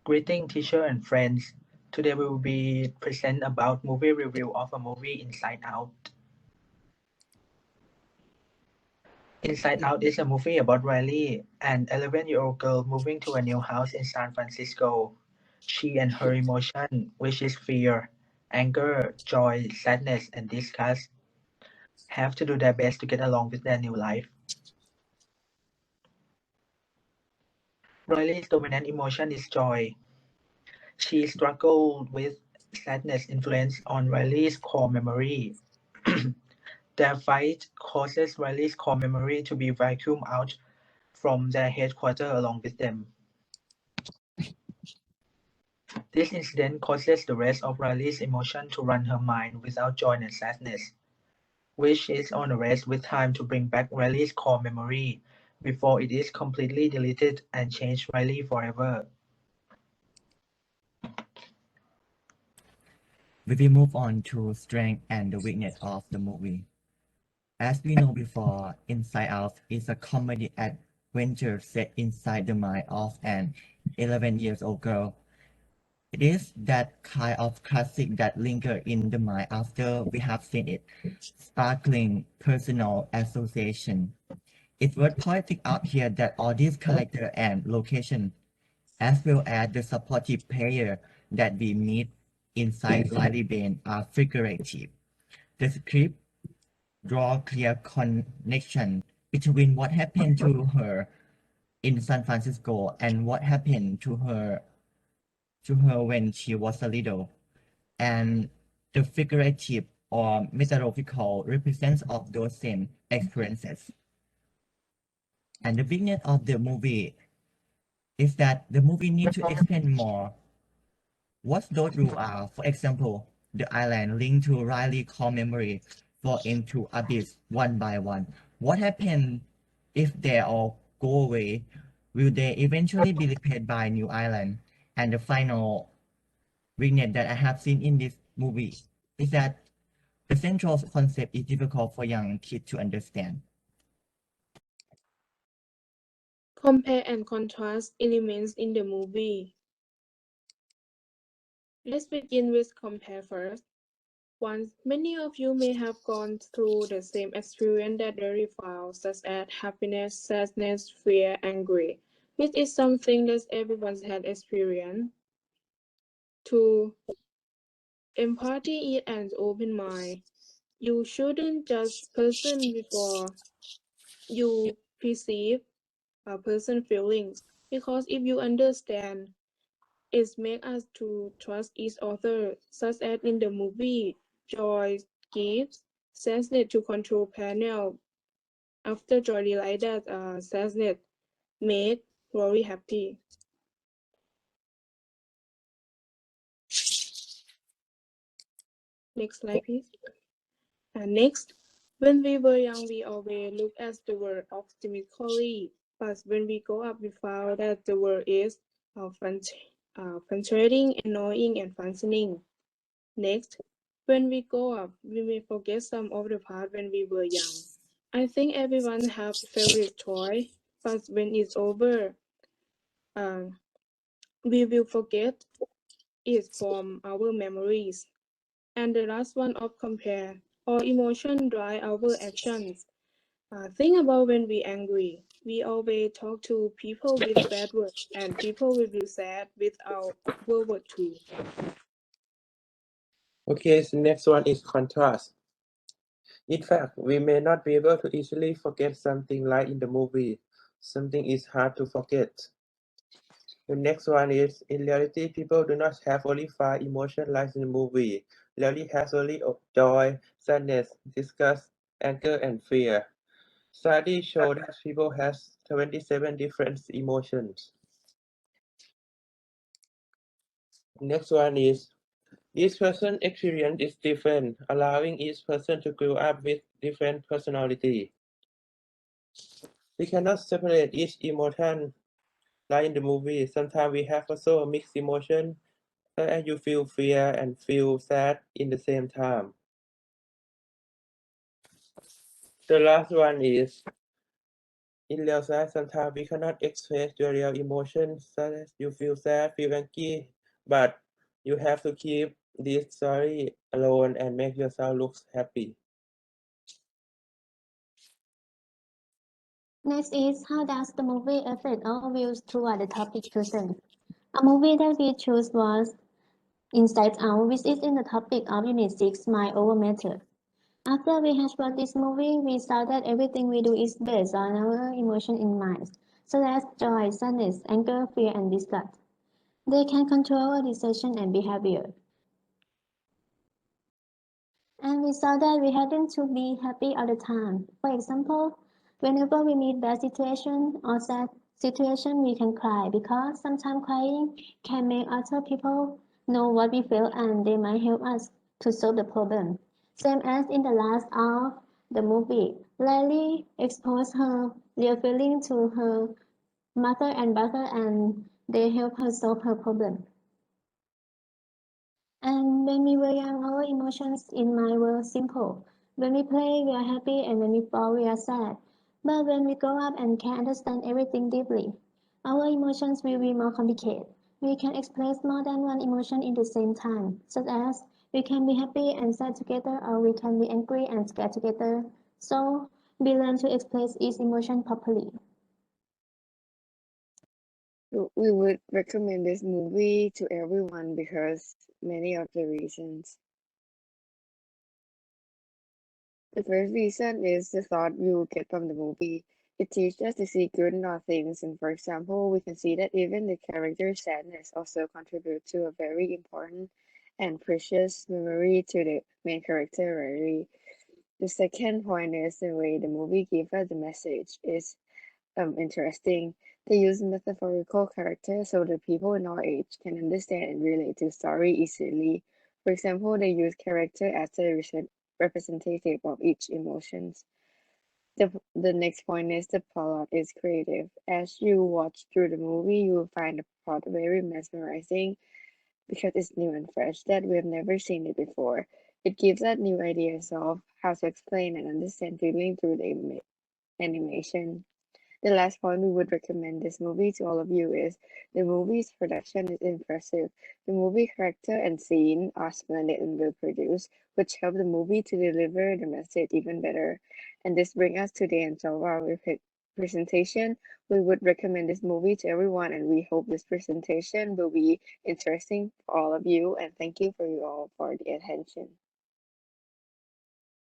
Greeting teacher and friends. Today we will be present about movie review of a movie Inside Out. Inside Out is a movie about Riley, an 11-year-old girl moving to a new house in San Francisco. She and her emotion, which is fear, anger, joy, sadness, and disgust, have to do their best to get along with their new life. Riley's dominant emotion is joy. She struggled with sadness influence on Riley's core memory. Their fight causes Riley's core memory to be vacuumed out from their headquarters along with them. This incident causes the rest of Riley's emotion to run her mind without joy and sadness, which is on a race with time to bring back Riley's core memory before it is completely deleted and change Riley forever. We will move on to strength and the weakness of the movie. As we know before, Inside Out is a comedy adventure set inside the mind of an 11-year-old girl. It is that kind of classic that lingers in the mind after we have seen it, sparkling personal association. It's worth pointing out here that all these characters and locations, as well as the supportive player that we meet inside Riley Bane, are figurative. The script draw clear connection between what happened to her in San Francisco and what happened to her when she was a little, and the figurative or metaphorical represents of those same experiences. And the weakness of the movie is that the movie needs to explain more what those rules are. For example, the island linked to Riley core memory fall into abyss one by one. What happens if they all go away? Will they eventually be replaced by new island? And the final weakness that I have seen in this movie is that the central concept is difficult for young kids to understand. Compare and contrast elements in the movie. Let's begin with compare first. Once, many of you may have gone through the same experience that Derry found, such as happiness, sadness, fear, anger, which is something that everyone has experienced. 2. Empathy is an open mind. You shouldn't judge person before you perceive a person's feelings, because if you understand, it makes us to trust each other, such as in the movie Joy gives sadness to control panel. After Joy realized that sadness made Rory happy. Next slide, please. And next, when we were young, we always look at the world optimistically, but when we grow up, we found that the world is frustrating, annoying, and functioning. Next, when we grow up, we may forget some of the past when we were young. I think everyone have favorite toy, but when it's over, we will forget it from our memories. And the last one of compare. Our emotion drive our actions. Think about when we angry. We always talk to people with bad words, and people will be sad without word too. Okay, so next one is contrast. In fact, we may not be able to easily forget something like in the movie. Something is hard to forget. The next one is, in reality, people do not have only 5 emotions like in the movie. Reality has only joy, sadness, disgust, anger, and fear. Studies show that people have 27 different emotions. Next one is, each person's experience is different, allowing each person to grow up with different personality. We cannot separate each emotion like in the movie. Sometimes we have also a mixed emotion, and you feel fear and feel sad in the same time. The last one is, In real life, sometimes we cannot express your real emotions, such as you feel sad, feel angry, but you have to keep this story alone and make yourself look happy. Next is, how does the movie affect our views toward the topic chosen? A movie that we chose was Inside Out, which is in the topic of Unit 6, Mind Over Matter. After we had watched this movie, we saw that everything we do is based on our emotion in mind, such as joy, sadness, anger, fear, and disgust. They can control our decision and behavior. And we saw that we hadn't to be happy all the time. For example, whenever we meet bad situation or sad situation, we can cry because sometimes crying can make other people know what we feel and they might help us to solve the problem. Same as in the last of the movie, Lily exposed her real feeling to her mother and brother and they help her solve her problem. And when we were young, our emotions in mind were simple. When we play, we are happy, and when we fall, we are sad. But when we grow up and can understand everything deeply, our emotions will be more complicated. We can express more than one emotion in the same time, such as we can be happy and sad together, or we can be angry and scared together. So we learn to express each emotion properly. We would recommend this movie to everyone because many of the reasons. The first reason is the thought we will get from the movie. It teaches us to see good in all things, and for example, we can see that even the character's sadness also contributes to a very important and precious memory to the main character, Riley. The second point is the way the movie gives us the message is interesting. They use metaphorical characters so that people in our age can understand and relate to story easily. For example, they use character as a representative of each emotions. The next point is the plot is creative. As you watch through the movie, you will find the plot very mesmerizing because it's new and fresh that we have never seen it before. It gives us new ideas of how to explain and understand feeling through the animation. The last point we would recommend this movie to all of you is the movie's production is impressive. The movie character and scene are splendid and well produced, which help the movie to deliver the message even better. And this brings us to the end of our presentation. We would recommend this movie to everyone, and we hope this presentation will be interesting for all of you. And thank you for you all for the attention.